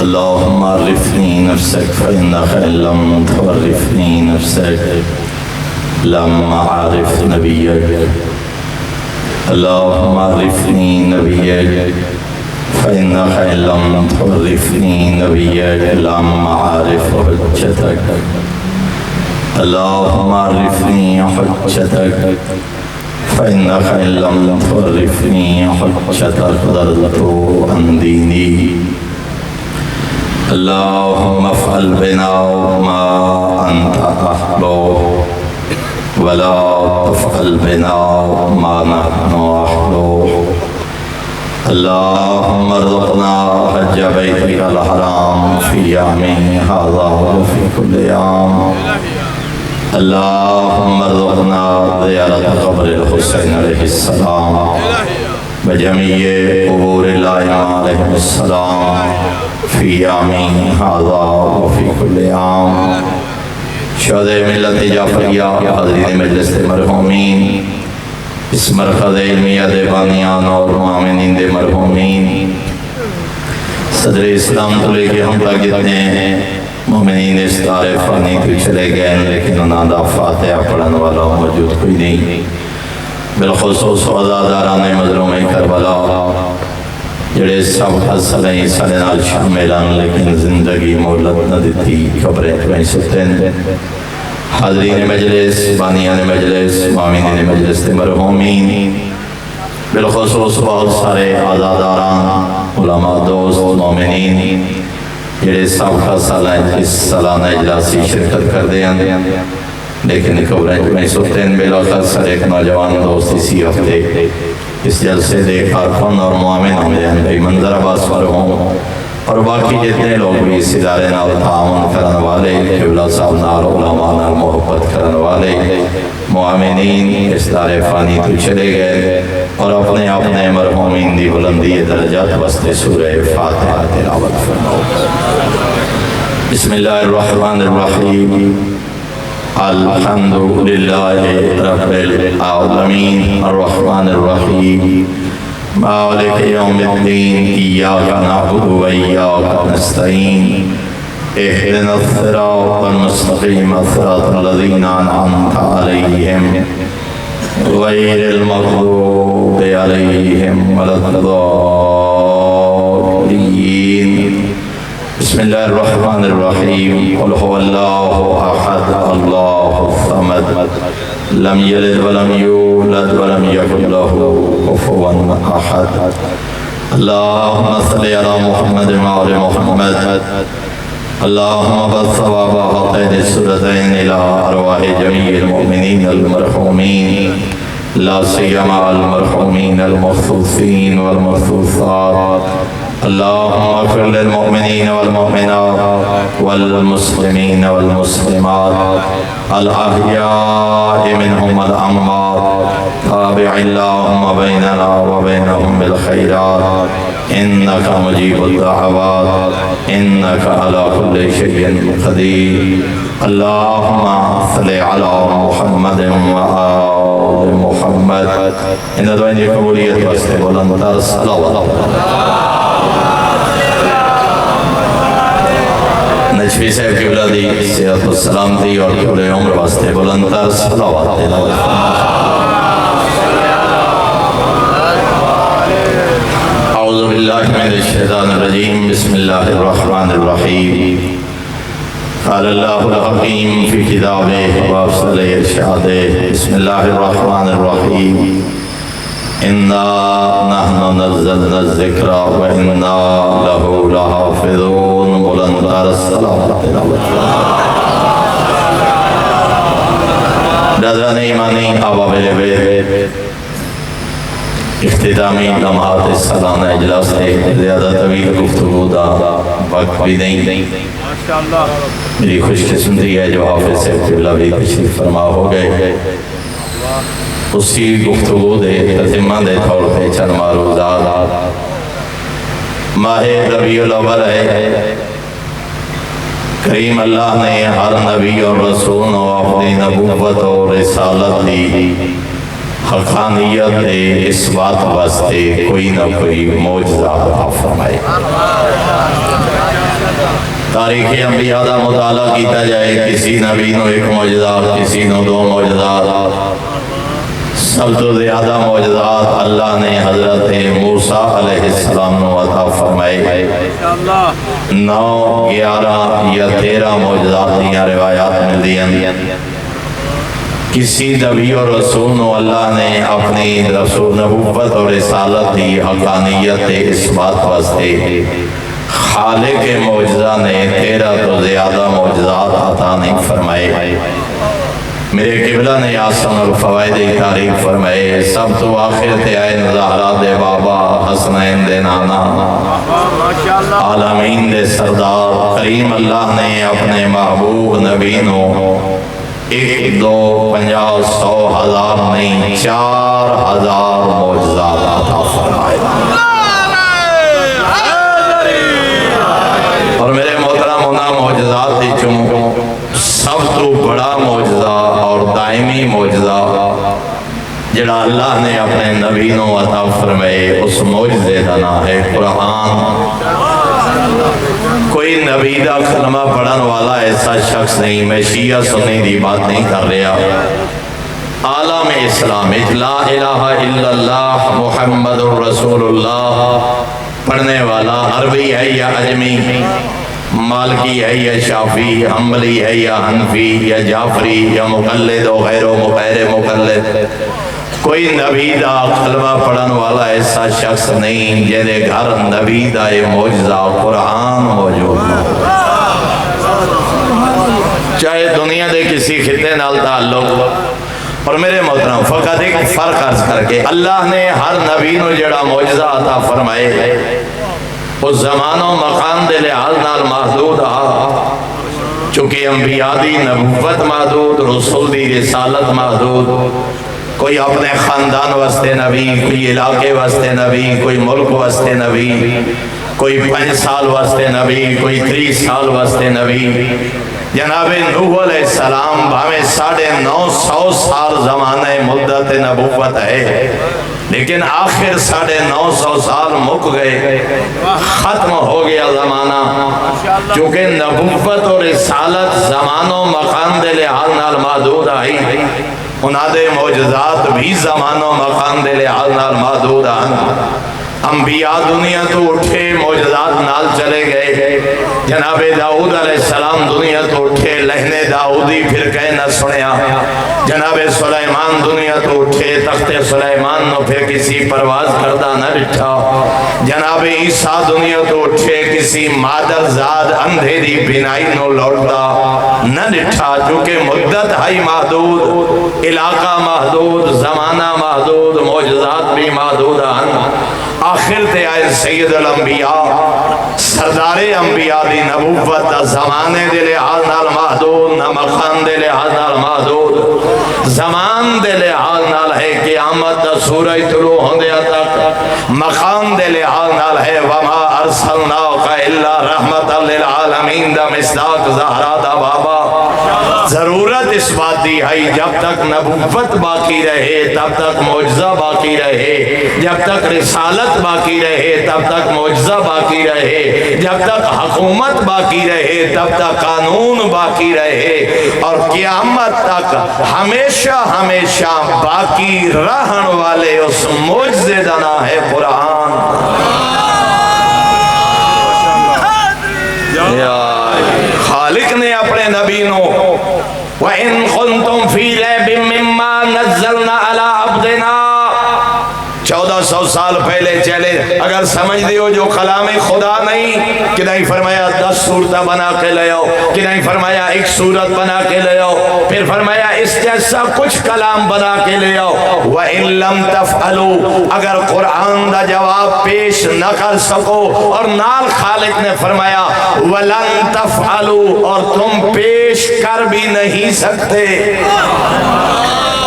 اللهم عرفني نفسك فإنك إن لم تعرفني نفسك لم أعرف نبيك. اللهم عرفني نبيك فإنك إن لم تعرفني نبيك لم أعرف حجتك. اللهم عرفني حجتك فإنك إن لم تعرفني حجتك ضللت عن ديني. اللهم افعل بنا ما أنت أهله ولا تفعل بنا ما نحن أهله. اللهم ارزقنا حج بيتك الحرام في يومي هذا وفي كل يوم. اللهم ارزقنا زيارة قبر الحسين عليه السلام بجميع قبور الأئمة عليهم السلام في يومي هذا وفي كل يوم. شہدائے ملت جعفریہ حاضرین مجلس مرحومین، اس مرکز علمیہ دے بانیان اور معاملین دے مرحومین، صدر اسلام تو لے کے ہم تک جتنے مومنین اس دار فانی تو چلے گئے لیکن انہاں دا فاتحہ پڑھن والا موجود کوئی نہیں. بالخصوص عزاداران مظلوم کربلا جڑے سب حسنیں سارے نال شاملان لیکن زندگی مولت نہ دیتی قبریں تمہیں ستن. حاضرین مجلس، بانیان مجلس، معاملین مجلس مرحومین، بالخصوص بہت سارے عزاداران، علماء، دوست، مومنین جڑے سب کا سالانہ اجلاسی شرکت کر دیں لیکن قبریں تمہیں ستن. بلاخر ایک نوجوان دوست اسی ہفتے اس جلسے دے کارکن اور معامن ہم جائیں بھائی منظر عباس مرحوم اور باقی جتنے لوگ بھی اس ادارے نال تعاون کرن والے، قبلہ صاحب نال، علماء نال محبت کرن والے معامنین اس دار فانی تو چلے گئے اور اپنے اپنے مرحومین دی بلندی درجات واسطے سورہ فاتحہ تلاوت فرماؤ. بسم اللہ الرحمن الرحیم. الحمد للہ رب العالمین الرحمن الرحیم مالک یوم الدین ایاک نعبد و ایاک نستعین اہدنا الصراط المستقیم صراط الذین انعمت علیہم غیر المغضوب علیہم ولا الضالین. بسم اللہ الرحمن الرحیم. قل هو اللہ احد اللہ الصمد لم یلد ولم یولد ولم یکن له کفوا احد. اللہم صلی علی محمد وعلی محمد. اللہم بث ثواب هاتین السورتین الى ارواح جمیع المؤمنین المرحومین لا سیما المرحومین المخصوصین والمخصوصات. اللهم اغفر للمؤمنين والمؤمنات والمسلمين والمسلمات الأحياء منهم والأموات. تابع اللهم بيننا وبينهم بالخيرات إنك مجيب الدعوات إنك على كل شيء قدير. اللهم صل على محمد وآل محمد. إن دعائیں قبولیت واسطے بلندتر صلوات. نجفی صاحب قبلہ دی صحت و سلامتی اور طول عمر واسطے بلندتر صلوات تلاوت. اعوذ باللہ من الشیطان الرجیم. بسم اللہ الرحمن الرحیم. قال اللہ الحکیم فی کتابہ وافصل ارشادہ. بسم اللہ الرحمن الرحیم. انا نحن نزلنا الذکر وانا له لحافظون. بلندتر صلوات تلاوت. برادران ایمانی، احباب بیت، اختتامی لمحات سالانہ اجلاس سے زیادہ طویل گفتگو دا وقت بھی نہیں. میری خوش قسمتی ہے جو حافظ صاحب قبلہ بھی تشریف فرما ہو گئے. اسی گفتگو دے تتمہ دے طور پہ چند معروضات. ماہ ربیع الاول ہے. کریم اللہ نے ہر نبی اور رسول و اپنی نبوت اور رسالت دی حقانیت دے اس بات واسطے کوئی نہ کوئی معجزہ عطا فرمائے. تاریخ انبیاء دا مطالعہ کیتا جائے، کسی نبی نو ایک معجزات، کسی نو دو معجزات، سب تو زیادہ معجزات اللہ نے حضرت موسیٰ علیہ السلام نو عطا فرمائے۔ 9، 11 یا 13 معجزات دیاں روایات مل دیاں۔ کسی نبی اور رسول نو اللہ نے اپنی رسول نبوت اور رسالت دی حقانیت اس بات واسطے خالق معجزہ نے 13 تو زیادہ معجزات عطا نہیں فرمائے۔ میرے قبلہ نے آسن اور فوائد تاریخ فرمائے، سب تو آخر تے آئے زہرا دے بابا، حسنین دے نانا، عالمین دے سردار کریم اللہ نے اپنے محبوب نبی نو 1، 2، 50، 100، 1000 نہیں 4000 معجزات عطا فرمائے۔ اور میرے محترم انہاں معجزات دی چوں سب تو بڑا معجزہ اور دائمی معجزہ جڑا اللہ نے اپنے نبی نو عطا فرمائے، اس معجزے کا نام ہے قرآن۔ کوئی نبی دا کلمہ پڑھن والا ایسا شخص نہیں، میں شیعہ سنی دی بات نہیں کر رہا، عالم اسلام لا الہ الا اللہ محمد رسول اللہ پڑھنے والا عربی ہے یا عجمی، مالکی ہے یا شافی، حنبلی ہے یا حنفی یا جعفری یا مقلد و غیر و غیر مقلد، کوئی نبی دا کلمہ پڑھن والا ایسا شخص نہیں جنہیں گھر نبی دا معجزہ قرآن موجود ہو، چاہے دنیا دے کسی خطے نال تعلق۔ اور میرے محترم فقط ایک فرق عرض کر کے، اللہ نے ہر نبی نو جڑا معجزہ عطا فرمائے اس زمان و مقام دے لحاظ نال محدود آ، چونکہ انبیاء دی نبوت محدود، رسول دی رسالت محدود، کوئی اپنے خاندان واسطے نبی، کوئی علاقے واسطے نبی، کوئی ملک واسطے نبی، کوئی 5 سال واسطے نبی، کوئی 30 سال واسطے نبی۔ جناب نوح علیہ السلام بھامے 950 سال زمانہ مدت نبوت ہے، لیکن آخر 950 سال مک گئے، ختم ہو گیا زمانہ، چونکہ نبوت اور رسالت زمان و مقام دے لحاظ نال محدود آئی، انہاں دے معجزات بھی زمان و مقام دے لحاظ نال محدود آن۔ انبیاء دنیا تو اٹھے معجزات نال چلے گئے، جناب داؤد علیہ السلام دنیا تو اٹھے، لہنے داؤدی پھر کہے نہ سنیا، جناب سلیمان دنیا تو اٹھے، تخت سلیمان نو پھر کسی پرواز کردہ نہ ڈٹھا، جناب عیسیٰ دنیا تو اٹھے، کسی مادر زاد اندھے دی بینائی نو لوٹتا نہ ڈٹھا، چونکہ مدت ہائی محدود، علاقہ محدود، زمانہ محدود، معجزات بھی محدود ہیں۔ آخر تے آئے سید الانبیاء، سردار انبیاء دی نبوت زمانے دے لحاظ نال محدود، نہ مقام دے لحاظ نال محدود، زمان دے لحاظ نال ہے قیامت دا سورج طلوع ہوندیا تک، مقام دے لحاظ نال ہے وما ارسلناک الا رحمت للعالمین دا مصداق زہرا دا بابا۔ ضرورت اس بات دی ہے جب تک نبوت باقی رہے تب تک معجزہ باقی رہے، جب تک رسالت باقی رہے تب تک معجزہ باقی رہے، جب تک حکومت باقی رہے تب تک قانون باقی رہے، اور قیامت تک ہمیشہ ہمیشہ باقی رہن والے اس معجزے دا نام ہے قرآن۔ خالق نے اپنے نبی نو وَإِن كُنتُمْ فِي رَيْبٍ مِّمَّا نَزَّلْنَا عَلَىٰ عَبْدِنَا 1400 سال پہلے چلے، اگر سمجھ دیو جو کلام خدا نہیں کہ نہیں فرمایا 10 صورتہ بنا کے لے آؤ، کہ نہیں فرمایا 1 صورت بنا کے لے آؤ، پھر فرمایا اس جیسا کچھ کلام بنا کے لے آؤ۔ وَإِن لَمْ تَفْعَلُوا، اگر قرآن دا جواب پیش نہ کر سکو، اور نال خالق نے فرمایا وَلَن تَفْعَلُوا، اور تم پیش کر بھی نہیں سکتے۔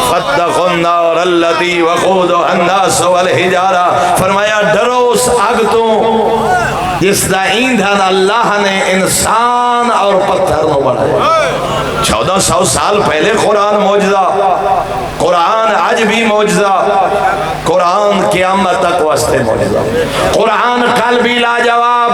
فَاتَّقُوا النَّارَ الَّتِي وَقُودُهَا النَّاسُ وَالْحِجَارَةُ، فرمایا ڈرو اس آگ تو جس دا ایندھن اللہ نے انسان اور پتھر نو بنایا۔ 1400 سال پہلے قرآن معجزہ، قرآن آج بھی معجزہ، قرآن قیامت تک واسطے معجزہ، قرآن کل بھی لاجواب،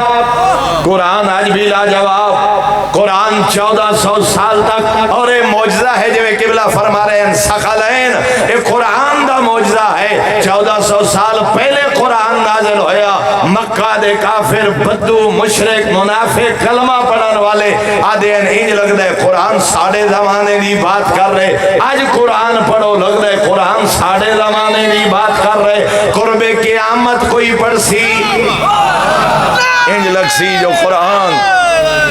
قرآن آج بھی لاجواب، قرآن 1400 سال تک، اور یہ معجزہ ہے جو قبلہ فرما رہے ہیں ثقلین، یہ قرآن دا معجزہ ہے۔ 1400 سال پہلے قرآن نازل ہویا، مکہ دے کافر بدو مشرک منافق کلمہ پڑھن والے آدھے انج لگتا ہے قرآن ساڑھے زمانے دی بات کر رہے، آج قرآن پڑھو لگتا ہے قرآن ساڑھے زمانے دی بات کر رہے، قرب قیامت کوئی پڑھ سی انج لگ سی جو قرآن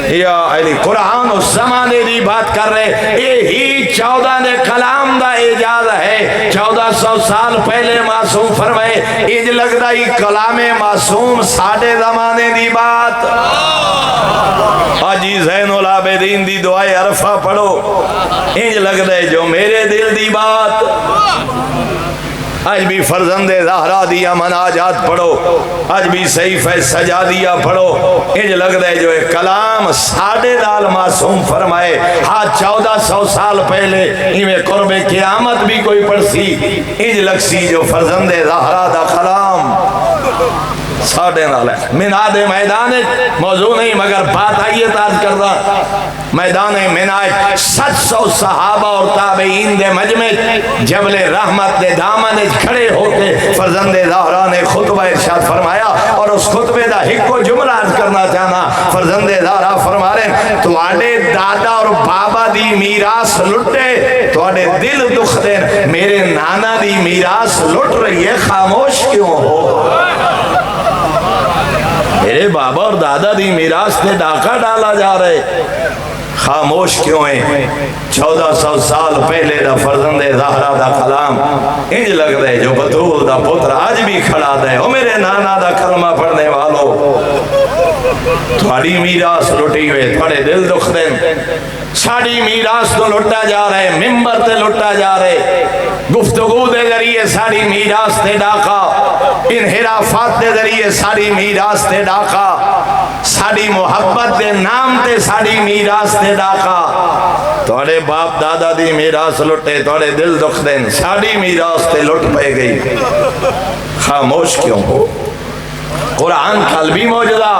یا علی قرآن اس زمانے دی بات کر رہے، یہی 14 نے کلام دا اعجاز ہے۔ 1400 سال پہلے معصوم فرمائے، انج لگتا ہی کلام معصوم ساڑھے زمانے دی بات۔ حاجی زین العابدین دی دعائے عرفہ پڑھو، انج لگتا ہے جو میرے دل دی بات۔ آج بھی فرزند زہرا دیا مناجات پڑھو، آج بھی صحیفہ سجادیہ پڑھو، انج لگتا ہے جو کلام ساڑھے نال معصوم فرمائے، ہاں 1400 سال پہلے انہیں قرب قیامت بھی کوئی پڑھ سی، انج لگ سی جو فرزند زہرا دا کلام ساڑھے نال ہے۔ مناد میدان موضوع نہیں مگر بات آئیے تاج کردہ، میدان مناد 700 صحابہ اور تابعین دے مجمع جبل رحمت دے دامن کھڑے ہو کے فرزند زہرا نے خطبہ ارشاد فرمایا، اور اس خطبے دا ایک کو جملہ عرض کرنا چاہنا۔ فرزند زہرا فرما رہے ہیں تو آڑے دادا اور بابا دی میراث لٹے تو آڑے دل دکھ دیں، میرے نانا دی میراث لٹ رہی ہے خاموش کیوں ہو؟ میرے بابا اور دادا دی میراث نے ڈاکہ ڈالا جا رہے، خاموش کیوں ہیں؟ 1400 سال پہلے دا فرزند زہرا دا کلام انج لگ دے جو بطول دا پتر آج بھی کھڑا دے، او میرے نانا دا کلمہ پڑھنے والو، تھوڑی میراث لٹی ہوئے، تھوڑے دل دکھ دیں، ساڑی میراث تو لٹا جا رہے، ممبر تے لٹا جا رہے، گفتگو دے ذریعے ساڑی میراث تے ڈاکا، انحرافات دے ذریعے ساڑی میراث تے ڈاکا، ساڑی محبت دے نام تے ساڑی میراث تے ڈاکا، توڑے باپ دادا دی میراث لٹے، توڑے دل دکھ دیں، ساڑی میراث تے لٹ پہ گئی، خاموش کیوں ہو؟ قرآن کل بھی موجودہ،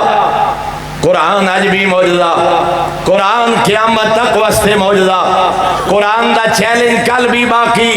قرآن آج بھی موجودہ، قرآن قیامت تک واسطے موجودہ، قرآن دا چیلنج کل بھی باقی،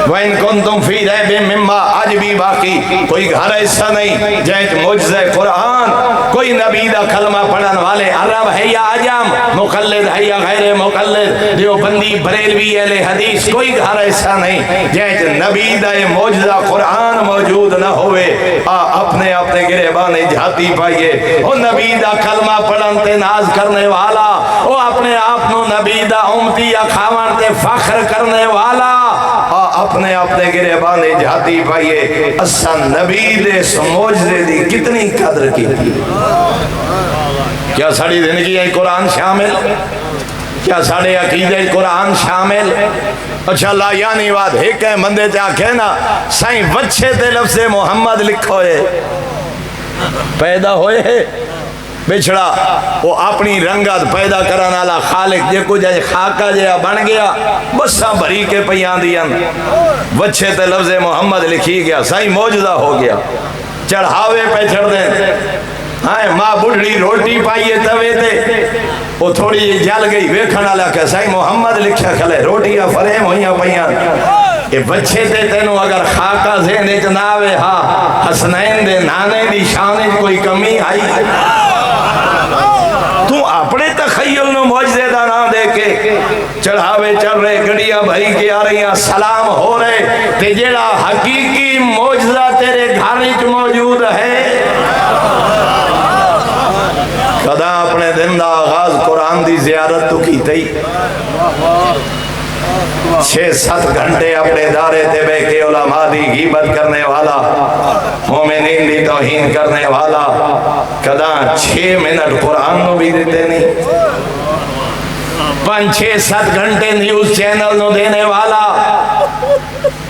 وَإِن كُنتُمْ فِي رَيْبٍ مِّمَّا آج بھی باقی، کوئی گھر ایسا نہیں جہاں معجزہ قرآن، کوئی نبی دا کلمہ پڑھن والے عرب ہے یا عجم، مقلد ہے یا غیر مقلد، دیوبندی بریلوی اہل حدیث، کوئی گھر ایسا نہیں جہاں نبی دا معجزہ قرآن موجود نہ ہوئے۔ اپنے گریبانے جھاتی پائیے، وہ نبی دا کلمہ پڑھن تے ناز کرنے والا، وہ اپنے آپ نو نبی دا امتی یا کھاون تے فخر کرنے والا، اپنے گریبانے جھاتی پائیے اسا نبی دے معجزے دی کتنی قدر کی تھی۔ کیا ساڑی زندگی ہے قرآن شامل؟ کیا ساڑے عقیدہ قرآن شامل؟ اچھا اللہ یعنی بات ایک ہے مندے چاہ کہنا سائیں بچے تے لفظ محمد لکھو ہے، پیدا ہوئے ہے بچڑا، وہ اپنی رنگت پیدا کرنا لا خالق جے کو جائے خاکہ جیا بن گیا، بساں بھری کے پیان دیا، بچے تے لفظ محمد لکھی گیا، سائیں موجودہ ہو گیا، چڑھاوے پہ چڑھ دیں، ماں بڑھڑی روٹی پائیے توے تے، وہ تھوڑی جل گئی ویکھنا لکھا سائیں محمد لکھا کھلے، روٹیاں فریم ہویاں پیان، کہ بچے تے تینوں اگر خاکہ ذہن اجناوے ہاں حسنین دے نانے دی شانے کوئی کمی آئی، تو اپنے تخیل نو معجزے دا نہ دے کے چڑھاوے چڑھ رہے، گڑیاں بھری کے آ رہی ہیں، سلام ہو رہے، تے جیڑا حقیقی معجزہ تیرے گھر وچ موجود ہے۔ کدا اپنے دن دا آغاز قرآن دی زیارت تو کی تھی، 6-7 گھنٹے اپنے دارے تے بے کے علماء دی غیبت کرنے والا، مومنین دی توہین کرنے والا، کدا 6 منٹ قرآن نو بھی دیتے نہیں، 5-6-7 گھنٹے نیوز چینل نو دینے والا،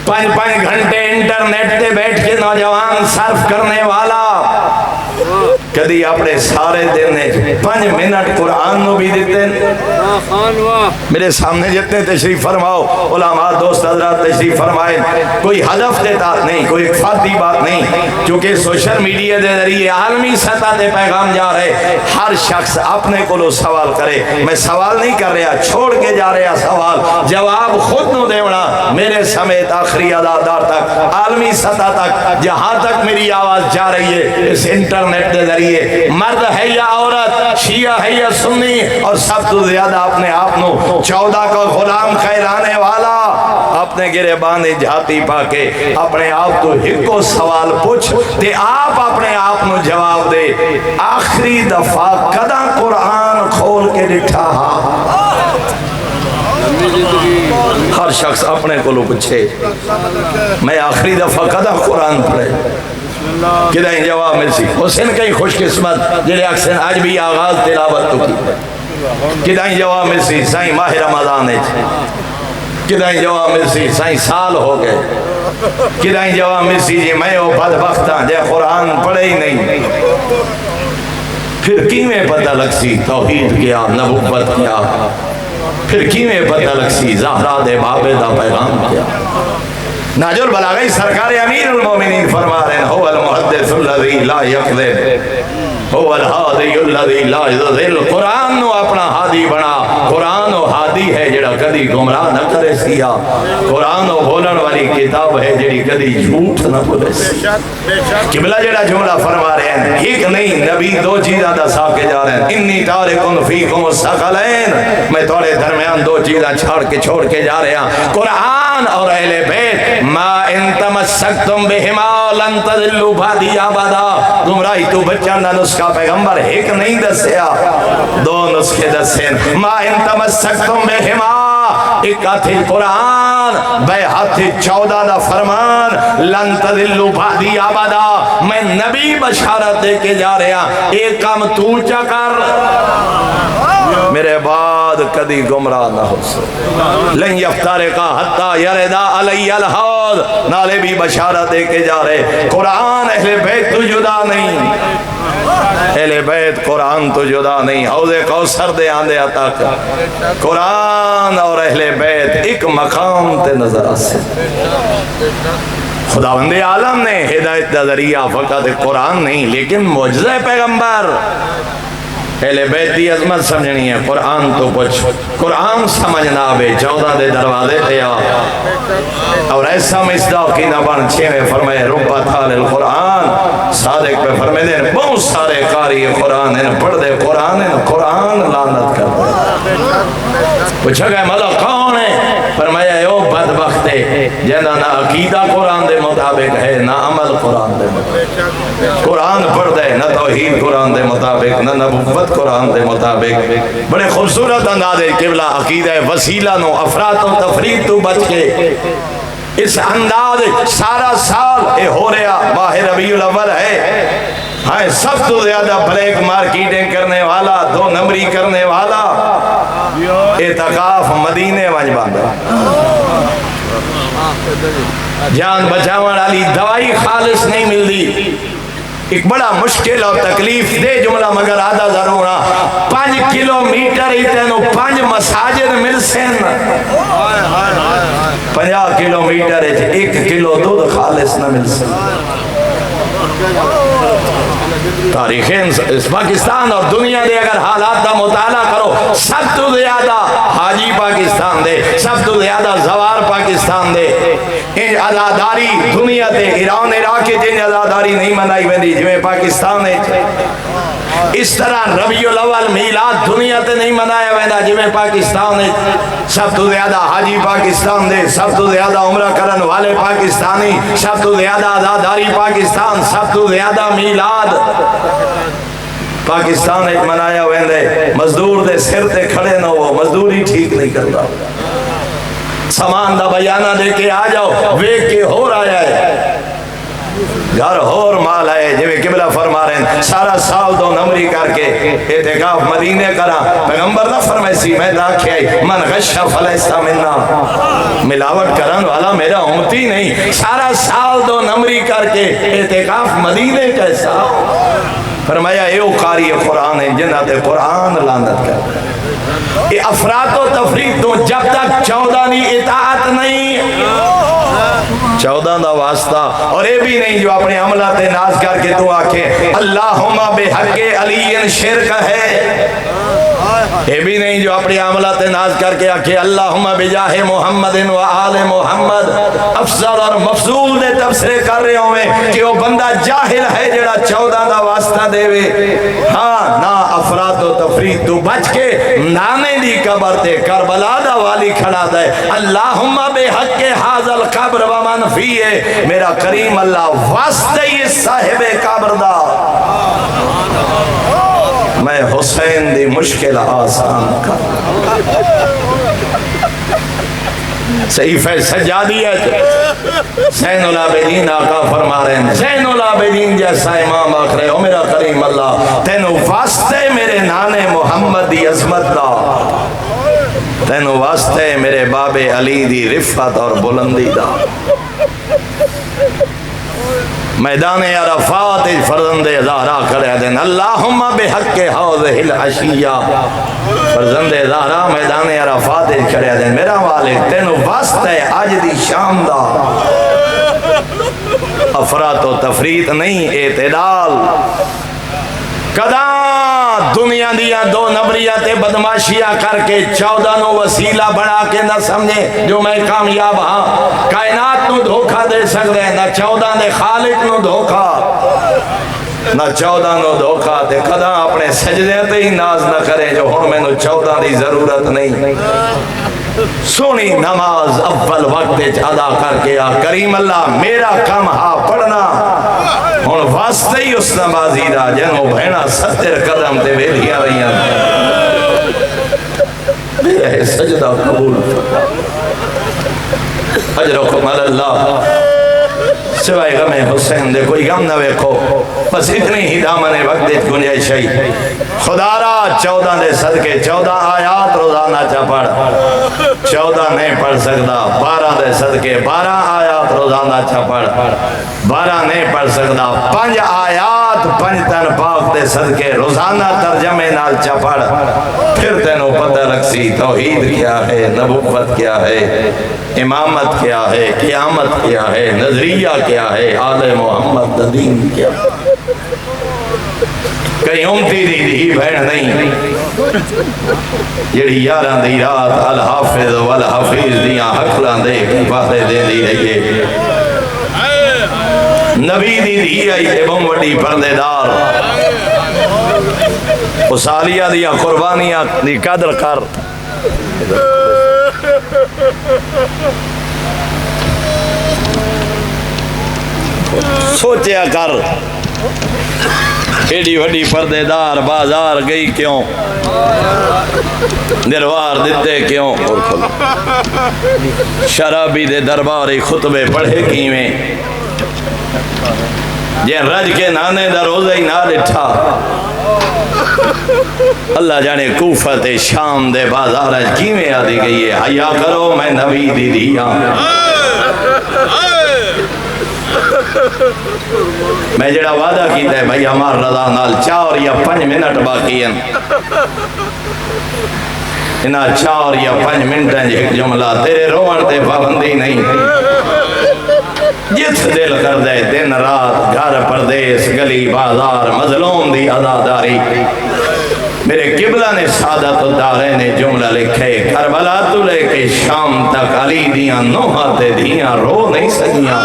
5-5 گھنٹے انٹرنیٹ تے بیٹھ کے نوجوان صرف کرنے والا، کدی اپنے سارے دن نے 5 منٹ قرآن نو بھی دیتے ہیں. میرے سامنے جتنے تشریف فرماؤ علماء دوست حضرات تشریف فرمائیں, کوئی ہدف دیتا نہیں, کوئی فردی بات نہیں, کیونکہ سوشل میڈیا دے ذریعے عالمی سطح دے پیغام جا رہے. ہر شخص اپنے کو سوال کرے. میں سوال نہیں کر رہا, چھوڑ کے جا رہا سوال, جواب خود نو دیونا. میرے سمیت آخری ادادار تک, عالمی سطح تک, جہاں تک میری آواز جا رہی ہے اس انٹرنیٹ دے ذریعے, مرد ہے یا عورت, شیعہ ہے یا سنی, اور سب تو زیادہ اپنے آپ نو 14 کا غلام خیرانے والا, اپنے گرے بانے جھاتی پا کے اپنے آپ تو ایک کو سوال پوچھ تے آپ اپنے آپ نو جواب دے. آخری دفعہ کدا قرآن کھول کے ڈٹھا؟ ہر شخص اپنے کو پوچھے میں آخری دفعہ کدا قرآن پڑھے؟ کدائیں جواب مل سی. حسین کئی خوش قسمت جلے اکثر آج بھی آغاز تلاوت تو کی. کدائیں جواب مل سی سائیں ماہ رمضان ہے, کدائیں جواب مل سی سائیں سال ہو گئے, کدائیں جواب مل سی جی میں وہ بدبختاں جے قرآن پڑھے ہی نہیں. پھر کیویں پتہ لگ سی توحید کیا, نبوت کیا, پھر کیویں پتہ لگ سی زہرا دے بابے دا پیغام کیا. ناج البلاغہ سرکار امیر المومنین فرما رہے ہیں هو المحدث الذی لا یکذب هو الہادی الذی لا یضل. قرآن نو اپنا ہادی بنا. قرآن و ہادی ہے جڑا کدی گمراہ نہ کرے سیا. قرآن و بولن والی کتاب ہے جڑی کدی جھوٹ نہ بولے سیا. قبلہ جڑا جملہ فرما رہے ہیں ایک نہیں, نبی 2 چیزاں دسا کے جا رہے ہیں. انی تارکن فیکم الثقلین, میں تھوڑے درمیان 2 چیزاں چھوڑ کے جا رہے ہیں, قرآن اور اہل بیت. ما ان تمسکتم بہما لن تضلوا بعدی ابدا. گمراہی تو بچہ نہ نسخہ پیغمبر ایک نہیں دسیا, 2 نسخے دسے. ما ان تمسکتم بہما, ایک ہاتھ قرآن, بے ہاتھ 14 دا فرمان, لن تضلوا بعدی ابدا. میں نبی بشارت دے کے جا رہا, ایک کام تو چا کر, میرے بعد کدی گمراہ نہ ہو سکے. لن یفترقا حتی یردا علی الحوض, نالے بھی بشارت دے کے جا رہے. قرآن اہل بیت تو جدا نہیں, اہل بیت قرآن تو جدا نہیں. حوض کوثر دے آندے تک قرآن اور اہل بیت ایک مقام تے نظر آسے. خداوند عالم نے ہدایت دا ذریعہ فقط قرآن نہیں لیکن معجزہ پیغمبر. اہل بیت دی عظمت سمجھنی ہے, قرآن تو کچھ, قرآن سمجھنا بے 14 دے دروازے تے آ. اور ایسا مصداق کی نہ بن 6 میں فرمائے ربا تھال القرآن, صادق پہ فرمائے دے بہت سارے قاری قرآن ہیں, پڑھ دے قرآن ہیں, قرآن لعنت کر دے. پوچھا گئے مولا کون ہے؟ فرمایا او بدبخت ہے جنہ نہ عقیدہ قرآن دے مطابق ہے نہ عمل قرآن دے مطابق. قرآن پڑھ دے نہ توحید قرآن دے مطابق نہ نبوت قرآن دے مطابق. بڑے خوبصورت انداز قبلہ عقیدہ وسیلہ نو افراط و تفرید تو بچ کے اس انداز سارا سال اے ہو رہا. ماہ ربیع الاول ہے, ہاں سب تو زیادہ بلیک مارکیٹنگ کرنے والا, 2 نمبری کرنے والا اعتکاف مدینے وانج باندھا. جان بچاون والی دوائی خالص نہیں ملتی. ایک بڑا مشکل اور تکلیف دے جملہ مگر آدھا ضرور 5 کلومیٹر ہی تینوں 5 مساجد مل سن. 50 کلومیٹر ہے 1 کلو دودھ خالص نہ مل سن. تاریخ پاکستان اور دنیا دے اگر حالات دا مطالعہ کرو, سب تو زیادہ حاجی پاکستان دے, سب تو زیادہ زوار پاکستان دے. ان عزاداری دنیا دے ایران عراق کے جن عزاداری نہیں منائی ویندی جویں پاکستان ہے. اس طرح ربیع الاول میلاد دنیا تے نہیں منایا ویندا جویں پاکستان ہے. سب تو زیادہ حاجی پاکستان دے, سب تو زیادہ عمرہ کرن والے پاکستانی, سب تو زیادہ عزاداری پاکستان, سب تو زیادہ میلاد پاکستان ایک منایا ویندے. مزدور دے سر تے کھڑے نہ ہو, مزدوری ٹھیک نہیں کرتا. سامان دا بیانہ دے کے آ جاؤ, ویک کے ہو رہا ہے, گھر اور مال ہے. جویں قبلہ فرما رہے ہیں سارا سال 2 نمبری کر کے اعتکاف مدینے کرا. پیغمبر نہ فرمائے سی میں داکھے من غش فلیس منا, ملاوٹ کرن والا میرا امتی نہیں. سارا سال 2 نمبری کر کے اعتکاف مدینے کیسا. فرمایا ایو قاری قرآن ہے جنہ تے قرآن لعنت کر. یہ افراد و تفرید تو جب تک 14 نہیں اطاعت نہیں 14 دا واسطہ اور یہ بھی نہیں جو اپنے عملات ناز کر کے تو آکھے اللہم بحق علی شرک ہے. یہ بھی نہیں جو اپنی عملات ناز کر کے آکھے اللہم بجاہ محمد و آل محمد. افضل اور مفضول دے تبصرے کر رہے ہوئے کہ وہ بندہ جاہل ہے جڑا 14 دا واسطہ دے وے. ہاں نا افراد و تفرید تو بچ کے نانے دی قبر تے کربلا دا والی کھڑا دے اللہم بحق حاضر قبر ومن فیہ. میرا کریم اللہ واسطے یہ صاحب قبر دا میں حسین دی مشکل آسان کر. صحیفہ سجادیت زین العابدین آقا فرما رہے ہیں زین العابدین جیسا امام آخ رہے ہو میرا کریم اللہ تینو واسطے میرے نانے محمد دی عظمت دا تینو واسطے میرے باب علی دی رفعت اور بلندی دا. میدان عرفات فرزند زہرا کھڑے دیں اللہم بحق حوضہ العشیہ. فرزند زہرا میدان عرفات کھڑے دیں میرا والد تینو واسطے آج دی شام دا افراد و تفرید نہیں اعتدال. کداں دنیا دیا دو نبریت بدماشیاں کر کے 14 نو وسیلہ بنا کے نہ سمجھے جو میں کامیاب ہاں. کائنات نو دھوکہ دے سکتے ہیں نہ 14 دے خالق نو دھوکہ نہ 14 نو دھوکہ دے. کداں اپنے سجدے تے ہی ناز نہ کرے جو ہن میں نو 14 دی ضرورت نہیں. سونی نماز اول وقت ادا کر کے آ کریم اللہ میرا کم ہا پڑھنا ہن واسطے ہی اس نمازی دا جنو بہنا 70 قدم تے ویلیاں رہیاں میرے سجدہ قبول اجرکم اللہ. سوائے غم حسین دے کوئی غم نہ ویکھو بس اتنی ہی دامن وقت دیت گنجائش ہے. خدا را 14 دے صدقے 14 آیات روزانہ چا پڑھ 14 نہیں پڑھ سکتا 12 دے صدقے 12 آیات روزانہ چا پڑھ 12 نہیں پڑھ سکتا 5 آیات 5 تن پاک دے صدقے روزانہ ترجمے نال چا پڑھ. پھر تینوں پتہ لگسی توحید کیا ہے نبوت کیا ہے امامت کیا ہے قیامت کیا ہے نظریہ کیا ہے آل محمد دین کیا. کئی امتی دی دی بہن نہیں جڑی 11 دی رات الحافظ والحفیظ دیاں حقلاں دے کی باتیں دے دی رہیے. نبی دی دی آئی تے بم وڈی پردے دار اسالیہ دیاں قربانیاں دی قدر کر. سوچیا کر ایڈی وڈی پردے دار بازار گئی کیوں دروار دیتے کیوں شرابی دے درباری خطبے پڑھے کیویں جے رج کے نانے دا روزہ ہی نہ ڈٹھا. اللہ جانے کوفت شام دے بازار کیویں آدھی گئی ہے حیا کرو میں نبی دی دیاں. میں جڑا وعدہ کیتا ہے بھائی ہمار رضا نال 4 یا 5 منٹ باقی ہیں انہا 4 یا 5 منٹ ہیں ایک جملہ تیرے روان تے پابندی نہیں جت دل کر دے دن رات گھر پردیس گلی بازار مظلوم دی عزاداری. میرے قبلہ نے سعادت الدارین نے جملہ لکھے کربلا تو لے کے شام تک علی دیاں نوحہ تے دیاں رو نہیں سکیاں.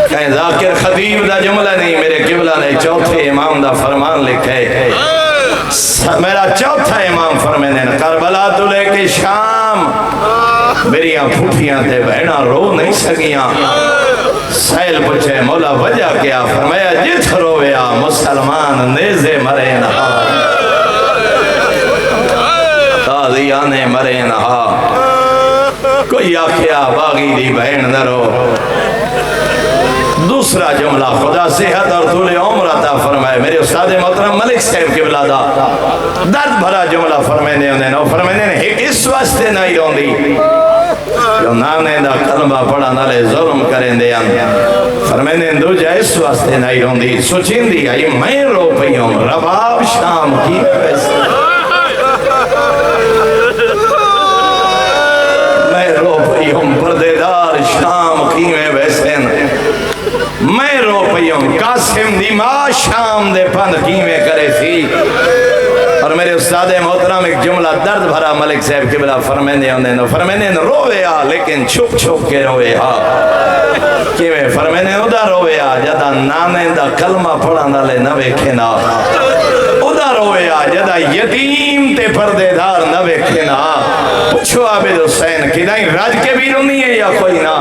کہیں ذاکر خطیب دا جملہ نہیں میرے قبلہ نے چوتھے امام دا فرمان لکھے میرا چوتھا امام فرمانے کربلا تو لے کے شام میریاں پھوٹیاں تے بہنا رو نہیں سکیاں. سائل پوچھے مولا وجہ کیا فرمایا جت رویا مسلمان نیزے مرے نہا تازیانے مرے نہا. کوئی آکھیا باغی دی بہن نہ رو. دوسرا جملہ خدا صحت اور طول عمر عطا فرمائے. میرے استاد محترم ملک صاحب قبلہ دا درد بھرا جملہ فرمائنے انہیں نو فرمائنے ایک اس واسطے نہیں روندی جو نانے دا کلمہ پڑھا نالے ظلم کریں دے فرمینے دو جائس واسطے نہیں روندی سوچیں دی آئی میں رو پئیوں رباب شام کی ویسے میں رو پئیوں پردیدار شام کی ویسے میں رو پئیوں قاسم دی ماں شام دے پند کی کرے سی اور میرے استاد محترم ایک جملہ درد بھرا ملک صاحب قبلہ فرمینے روے آ لیکن چھپ چھپ کے روے آ کیویں فرمینے ادا روے آ جدا نانے دا کلمہ پڑھا نالے نہ ویکھنا ادا روے آ جدا یتیم تے پردے دار نہ ویکھنا پوچھو عابد حسین کی نہیں راج کے بھی رونی ہے یا کوئی نہ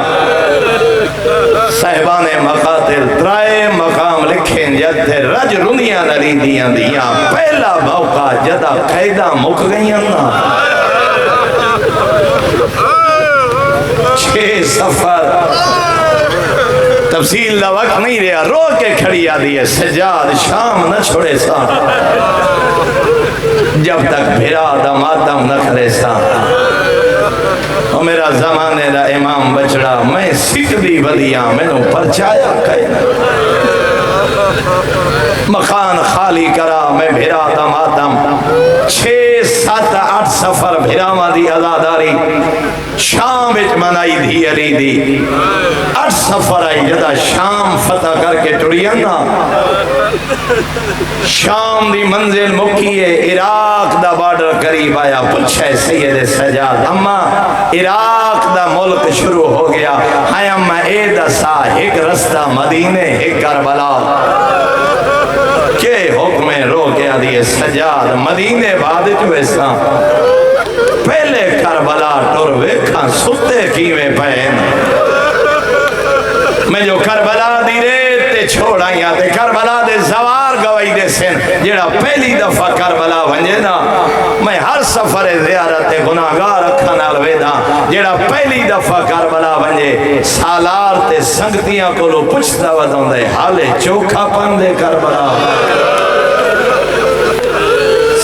صاحبان مقاتل ترائے مقام لکھیں جد تھے رج رونیاں نلی دیاں دیاں پہلا موقع جدا قیدہ مک گئیاں نا 6 سفر تفصیل دا وقت نہیں رہا رو کے کھڑی آدھی ہے سجاد شام نہ چھوڑے سا جب تک بھیرا دا ماتم نہ کھڑے سا اور میرا زمانے دا امام بچڑا میں سکھ دی بدیاں میں نو پرچایا کہنا مکان خالی کرا میں بھیرا دا ماتم 6 7 8 سفر بھیرا مادی عزاداری شام اچ منائی دی علی دی 8 سفر آئی جدا شام فتح کر کے ٹڑیا نا شام دی منزل مکیے عراق دا بارڈر قریب آیا پوچھے سید سجاد اما عراق دا ملک شروع ہو گیا ہائے اما اے دسا ایک رستہ مدینے ایک کربلا کہ حکم رو گیا دیئے سجاد مدینے بعد جو ایسا پہلے کربلا ٹور ویکھاں ستے کیویں پہن میں جو کربلا دی ریتے چھوڑائیاں تے کربلا دے زوار گوائی دے سن جیڑا پہلی دفعہ کربلا ونجے نا میں ہر سفر زیارت گناہگار رکھا نال ویدا جیڑا پہلی دفعہ کربلا ونجے سالار تے سنگتیاں کو لو پچھتا ودوں دے حالے چوکھا پن دے کربلا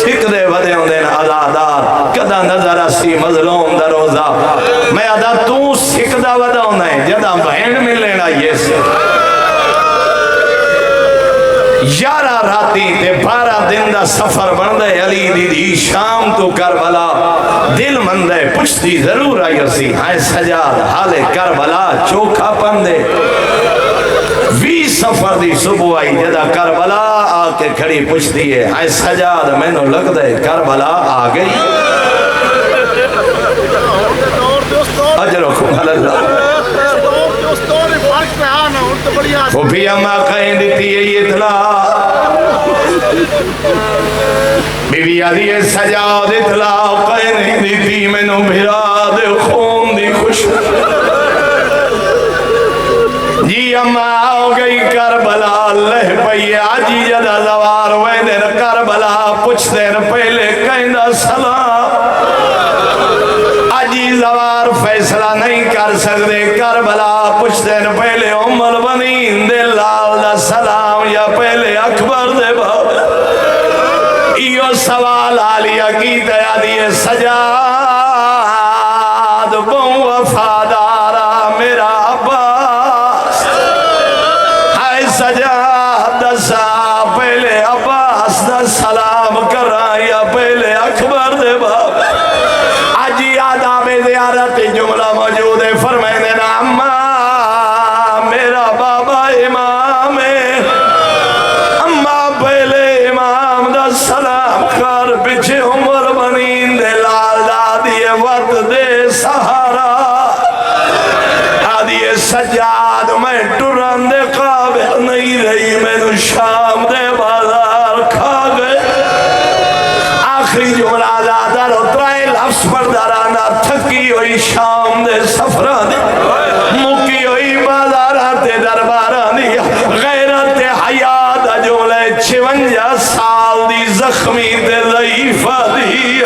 سکھ دے ودے ہوں دے عزادار کدا نظر اسی مظلوم دا روزہ میں ادا تو سکھ دا ودہ ہوں دے جدا بہن میں لینا یہ سے 11 راتی تے 12 دن دا سفر بن دے علی دی شام تو کربلا دل مندے پچھتی ضرور آئی اسی ہائے سجاد حالے کربلا چوکھا پن دے 20 سفر دی صبح آئی جدا کربلا آ کے کھڑی پچھتی ہے ہائے سجاد میں نو لگ دے کربلا آ گئی اجرکم اللہ وہ بھی اماں کہیں دیتی ہے یہ اطلاع بی بی آدھی ہے سجاد اطلاع کہیں نہیں دیتی میں نو بھرا دے خون دی خوش جی اماں آؤ گئی کربلا اللہ پئی آجی جدا زوار ویدر کربلا پچھ دیر پہلے کہیں دا سلام آجی زوار فیصلہ نہیں کر سکتے کربلا پچھ دیر پہلے عمر بنین دے لال دا سلام یا پہلے اکبر دے باب ایو سوال آلیا کی تیا دیئے سجاد بہن وفادارا میرا عباس ہائے سجاد دسا پہلے عباس دا سلام کر رہا یا پہلے اکبر دے باب آجی آداب زیارت جملہ موجود ہے فرمائنے نا اماں میرا بابا امام ہے اماں پہلے امام دا سلام کر پچھے عمر بنین دے لال دادی وقت دے سہارا دادی سجاد میں ٹران دے قابل نہیں رہی میں نو شام دے بازار کھا گئے آخری جملہ زیادہ رترائے لفظ پر دارانا تھکی ہوئی شام دے سفران دے مکی ہوئی بازارات درباران دے غیرت حیات جملے 56 سال دی زخمی دے ضعیفہ دی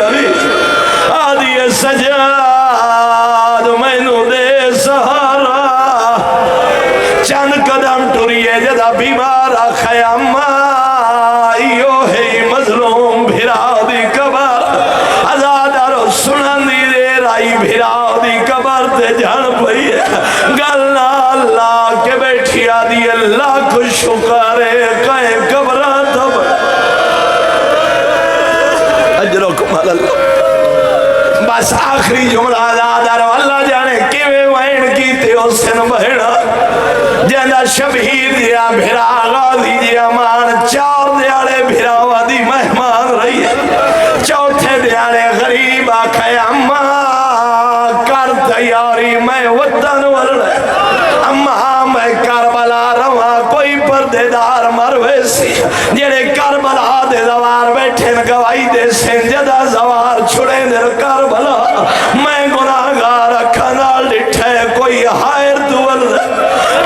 آدھی سجاد میں نو دے سہارا چند قدم ٹوریے جدا بیمارا خیامہ ایو ہے مظلوم بھرا دی کبر ازادہ رو سنن دی دے رائی بھرا دی کبر تے جا شکارے کہیں قبرہ تب اجرکم اللہ. بس آخری جملہ دادر اللہ جانے کیوے وین کی تیو سن بہنا جندہ شبیر دیا بھرا غازی دیا مان چار دیالے بھرا وادی مہمان رہی ہے چوتھے دیالے غریب آکھے اممہ کر تیاری میں وطن ورد اممہ میں کربلا رہا کوئی پردیدار مروے سی جنہیں کربلا دے دوار بیٹھے گوائی دے سنجدہ زوار چھڑے در کربلا میں گناہگار کھنال ڈٹھے کوئی حائر دول دے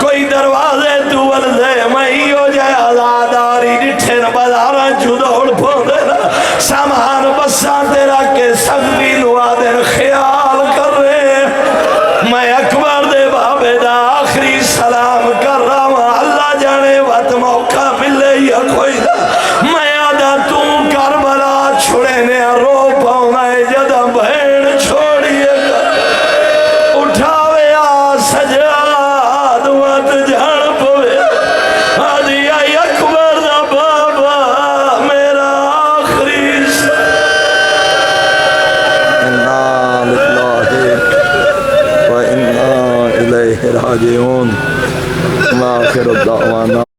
کوئی دروازے دول دے میں ہیو جائے آزاداری ڈٹھے بازارہ جدوڑ پھوندے سامان بسان تیرا کے سگوی نوادن خیال کر رہے میں اکبر دے بابے دا آخری سلام کر رہا ہوں اللہ جانے وقت موقع ملے یا کوئی دا میں آدھا تو کربلا چھوڑے نے رو پاؤنا ہے جدہ بہن چھوڑیے گا اٹھاوے آ سجاد وقت جھڑ پوے آدھی آئی اکبر دا بابا میرا آخری اِنَّا لِلَّهِ وَإِنَّا إِلَيْهِ راجعون. وآخر الدعوانا